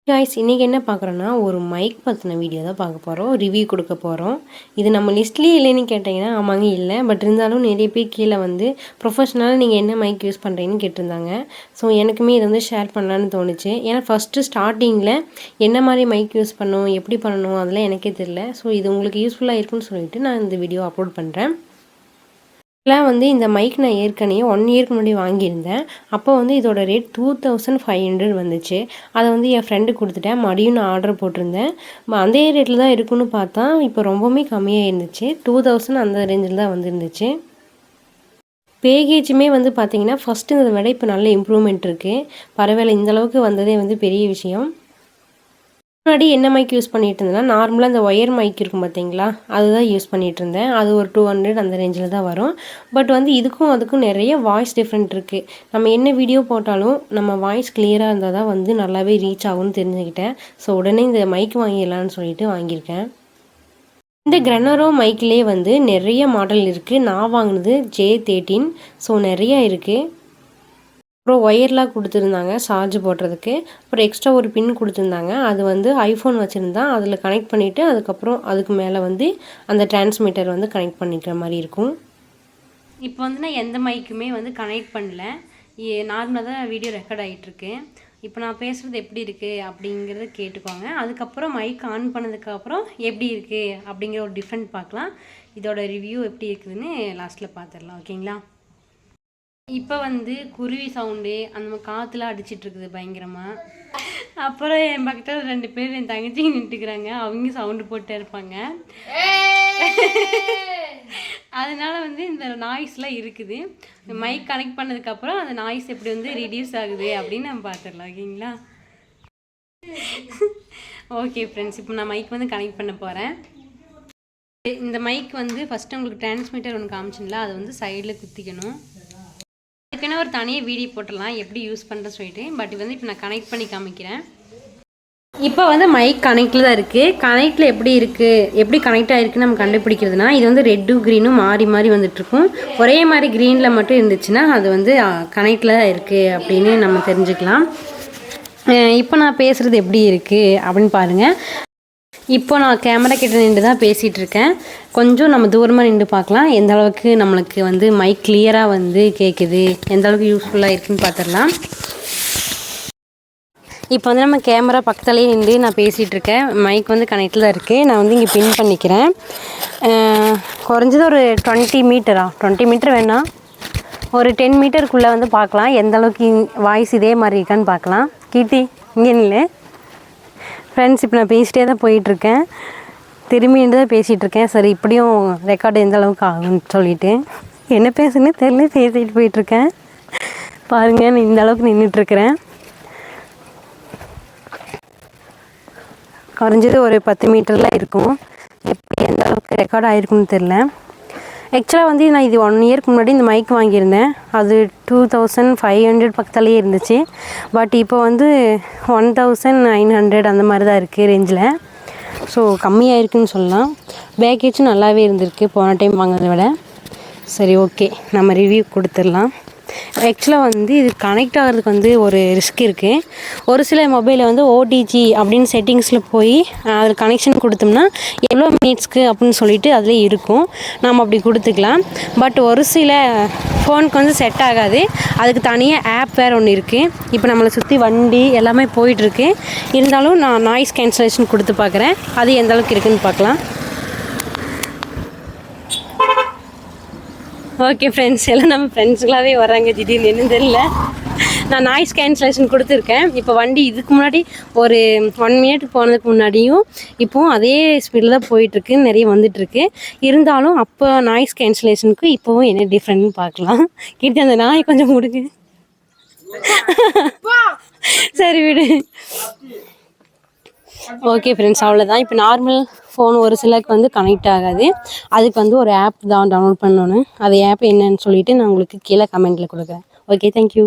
Guys இன்றைக்கி என்ன பார்க்குறோன்னா ஒரு மைக் பற்றின வீடியோ தான் பார்க்க போகிறோம். ரிவ்யூ கொடுக்க போகிறோம். இது நம்ம லிஸ்ட்லேயே இல்லைன்னு கேட்டிங்கன்னா ஆமாங்க இல்லை. பட் இருந்தாலும் நிறைய பேர் கீழே வந்து ப்ரொஃபஷ்னலாக நீங்கள் என்ன மைக் யூஸ் பண்ணுறீங்கன்னு கேட்டிருந்தாங்க. ஸோ எனக்குமே இதை வந்து ஷேர் பண்ணலான்னு தோணுச்சு. ஏன்னா ஃபஸ்ட்டு ஸ்டார்டிங்கில் என்ன மாதிரி மைக் யூஸ் பண்ணணும், எப்படி பண்ணணும் அதெல்லாம் எனக்கே தெரியல. ஸோ இது உங்களுக்கு யூஸ்ஃபுல்லாக இருக்குன்னு சொல்லிட்டு நான் இந்த வீடியோ அப்லோட் பண்ணுறேன். வந்து இந்த மைக் நான் ஏற்கனவே 1 இயருக்கு முன்னாடி வாங்கியிருந்தேன். அப்போ வந்து இதோட ரேட் 2500 வந்துச்சு. அதை வந்து என் ஃப்ரெண்டுக்கு கொடுத்துட்டேன். மறுபடியும் நான் ஆர்டர் போட்டிருந்தேன். அதே ரேட்டில் தான் இருக்குன்னு பார்த்தா இப்போ ரொம்பவுமே கம்மியாக இருந்துச்சு. 2000 அந்த ரேஞ்சில் தான் வந்துருந்துச்சு. பேக்கேஜுமே வந்து பார்த்திங்கன்னா ஃபஸ்ட்டுங்கிறத விட இப்போ நல்ல இம்ப்ரூவ்மெண்ட் இருக்குது. பரவாயில்ல, இந்தளவுக்கு வந்ததே வந்து பெரிய விஷயம். முன்னாடி என்ன மைக் யூஸ் பண்ணிகிட்டு இருந்தேன்னா நார்மலாக இந்த ஒயர் மைக் இருக்கும் பார்த்தீங்களா, அதுதான் யூஸ் பண்ணிகிட்டு இருந்தேன். அது ஒரு 200 அந்த ரேஞ்சில் தான் வரும். பட் வந்து இதுக்கும் அதுக்கும் நிறைய வாய்ஸ் டிஃப்ரெண்ட் இருக்குது. நம்ம என்ன வீடியோ போட்டாலும் நம்ம வாய்ஸ் கிளியராக இருந்தால் தான் வந்து நல்லாவே ரீச் ஆகும்னு தெரிஞ்சுக்கிட்டேன். ஸோ உடனே இந்த மைக் வாங்கிடலான்னு சொல்லிட்டு வாங்கியிருக்கேன். இந்த கிரனரோ மைக்லேயே வந்து நிறைய மாடல் இருக்குது. நான் வாங்கினது J13. ஸோ நிறையா இருக்குது. அப்புறம் ஒயர்லாம் கொடுத்துருந்தாங்க சார்ஜ் போடுறதுக்கு. அப்புறம் எக்ஸ்ட்ரா ஒரு பின் கொடுத்துருந்தாங்க. அது வந்து ஐஃபோன் வச்சுருந்தா அதில் கனெக்ட் பண்ணிவிட்டு அதுக்கப்புறம் அதுக்கு மேலே வந்து அந்த டிரான்ஸ்மிட்டர் வந்து கனெக்ட் பண்ணிக்கிற மாதிரி இருக்கும். இப்போ வந்து நான் எந்த மைக்குமே வந்து கனெக்ட் பண்ணல. நார்மலாக தான் வீடியோ ரெக்கார்ட் ஆகிட்டுருக்கு. இப்போ நான் பேசுகிறது எப்படி இருக்குது அப்படிங்கிறத கேட்டுக்கோங்க. அதுக்கப்புறம் மைக் ஆன் பண்ணதுக்கப்புறம் எப்படி இருக்குது அப்படிங்கிற ஒரு டிஃப்ரெண்ட் பார்க்கலாம். இதோட ரிவ்யூ எப்படி இருக்குதுன்னு லாஸ்ட்டில் பார்த்துடலாம். ஓகேங்களா? இப்போ வந்து குருவி சவுண்டு அந்த காற்றுலாம் அடிச்சிட்ருக்குது பயங்கரமாக. அப்புறம் என் பக்கத்தில் 2 பேர் என் தங்கச்சி நின்றுக்கிறாங்க. அவங்க சவுண்டு போட்டே இருப்பாங்க. அதனால் வந்து இந்த நாய்ஸ்லாம் இருக்குது. மைக் கனெக்ட் பண்ணதுக்கப்புறம் அந்த நாய்ஸ் எப்படி வந்து ரிடியூஸ் ஆகுது அப்படின்னு நம்ம பார்த்துடலாம். ஓகேங்களா? ஓகே ஃப்ரெண்ட்ஸ், இப்போ நான் மைக் வந்து கனெக்ட் பண்ண போகிறேன். இந்த மைக் வந்து ஃபஸ்ட்டு உங்களுக்கு டிரான்ஸ்மிட்டர் ஒன்று காமிச்சிங்களா, அதை வந்து சைடில் குத்திக்கணும். அதுக்குன்னு ஒரு தனியாக வீடியோ போட்டுடலாம் எப்படி யூஸ் பண்ணுறேன்னு சொல்லிட்டு. பட் வந்து இப்போ நான் கனெக்ட் பண்ணி காமிக்கிறேன். இப்போ வந்து மைக் கனெக்டில் தான் இருக்குது. கனெக்டில் எப்படி கனெக்ட் ஆகிருக்குன்னு நம்ம கண்டுபிடிக்கிறதுனா, இது வந்து ரெட்டும் க்ரீனும் மாறி மாறி வந்துட்டுருக்கும். ஒரே மாதிரி க்ரீனில் மட்டும் இருந்துச்சுன்னா அது வந்து கனெக்டில் தான் இருக்குது அப்படின்னு நம்ம தெரிஞ்சுக்கலாம். இப்போ நான் பேசுகிறது எப்படி இருக்குது அப்படின்னு பாருங்கள். இப்போ நான் கேமரா கிட்ட நின்று தான் பேசிகிட்ருக்கேன். கொஞ்சம் நம்ம தூரமாக நின்று பார்க்கலாம் எந்த அளவுக்கு நம்மளுக்கு வந்து மைக் கிளியராக வந்து கேட்குது, எந்த அளவுக்கு யூஸ்ஃபுல்லாக இருக்குதுன்னு பார்த்துடலாம். இப்போ வந்து நம்ம கேமரா பக்கத்துலேயே நின்று நான் பேசிகிட்ருக்கேன். மைக் வந்து கனெக்டில் தான் இருக்குது. நான் வந்து இங்கே பின் பண்ணிக்கிறேன். குறைஞ்சது ஒரு 20 மீட்டர் வேணாம், ஒரு 10 மீட்டருக்குள்ளே வந்து பார்க்கலாம் எந்த அளவுக்கு வாய்ஸ் இதே மாதிரி இருக்கான்னு பார்க்கலாம். கீட்டி இங்கே நில்லு. ஃப்ரெண்ட்ஸ், இப்போ நான் பேசிகிட்டே தான் போயிட்டுருக்கேன். திரும்பிட்டு தான் பேசிகிட்ருக்கேன். சரி, இப்படியும் ரெக்கார்டு எந்த அளவுக்கு ஆகும்னு சொல்லிவிட்டு என்ன பேசுன்னு தெரியல, பேசிகிட்டு போயிட்டுருக்கேன். பாருங்கள், நான் இந்த அளவுக்கு நின்றுட்டுருக்கிறேன். குறைஞ்சது ஒரு 10 மீட்டரில் இருக்கும். எப்படி எந்த அளவுக்கு ரெக்கார்ட் ஆகிருக்குன்னு தெரில. ஆக்சுவலாக வந்து நான் இது 1 இயருக்கு முன்னாடி இந்த மைக் வாங்கியிருந்தேன். அது 2500 பக்கத்துலேயே இருந்துச்சு. பட் இப்போ வந்து 1900 அந்த மாதிரி தான் இருக்குது ரேஞ்சில். ஸோ கம்மியாக இருக்குதுன்னு சொல்லலாம். பேக்கேஜும் நல்லாவே இருந்திருக்கு போன டைம் வாங்கினதை விட. சரி, ஓகே, நம்ம ரிவ்யூ கொடுத்துடலாம். ஆக்சுவலாக வந்து இது கனெக்ட் ஆகிறதுக்கு வந்து ஒரு ரிஸ்க் இருக்குது. ஒரு சில மொபைலில் வந்து OTG அப்படின்னு செட்டிங்ஸில் போய் அதில் கனெக்ஷன் கொடுத்தோம்னா எவ்வளோ மினிட்ஸ்க்கு அப்படின்னு சொல்லிட்டு அதில் இருக்கும். நம்ம அப்படி கொடுத்துக்கலாம். பட் ஒரு சில ஃபோனுக்கு வந்து செட் ஆகாது. அதுக்கு தனியாக ஆப் வேறு ஒன்று இருக்குது. இப்போ நம்மளை சுற்றி வண்டி எல்லாமே போயிட்டுருக்கு. இருந்தாலும் நான் நாய்ஸ் கேன்சலேஷன் கொடுத்து பார்க்குறேன். அது எந்த அளவுக்கு இருக்குதுன்னு பார்க்கலாம். ஓகே ஃப்ரெண்ட்ஸ், எல்லாம் நம்ம ஃப்ரெண்ட்ஸுங்களாகவே வராங்க திடீர்னு, என்ன தெரியல. நான் நாய்ஸ் கேன்சலேஷன் கொடுத்துருக்கேன். இப்போ வண்டி இதுக்கு முன்னாடி ஒரு 1 மினிட் போனதுக்கு முன்னாடியும் இப்போவும் அதே ஸ்பீடில் தான் போயிட்டுருக்கு, நிறைய வந்துட்டுருக்கு. இருந்தாலும் அப்போ நாய்ஸ் கேன்சலேஷனுக்கு இப்போவும் என்ன டிஃப்ரெண்ட்னு பார்க்கலாம். கிட்ட அந்த நாய் கொஞ்சம் முடுங்க. சரி விடு. ஓகே ஃப்ரெண்ட்ஸ், அவ்வளோதான். இப்போ நார்மல் ஃபோன் ஒரு சிலருக்கு வந்து கனெக்ட் ஆகாது. அதுக்கு வந்து ஒரு ஆப் தான் டவுன்லோட் பண்ணணும். அது ஆப் என்னன்னு சொல்லிவிட்டு நான் உங்களுக்கு கீழே கமெண்ட்டில் கொடுக்குறேன். Okay, thank you.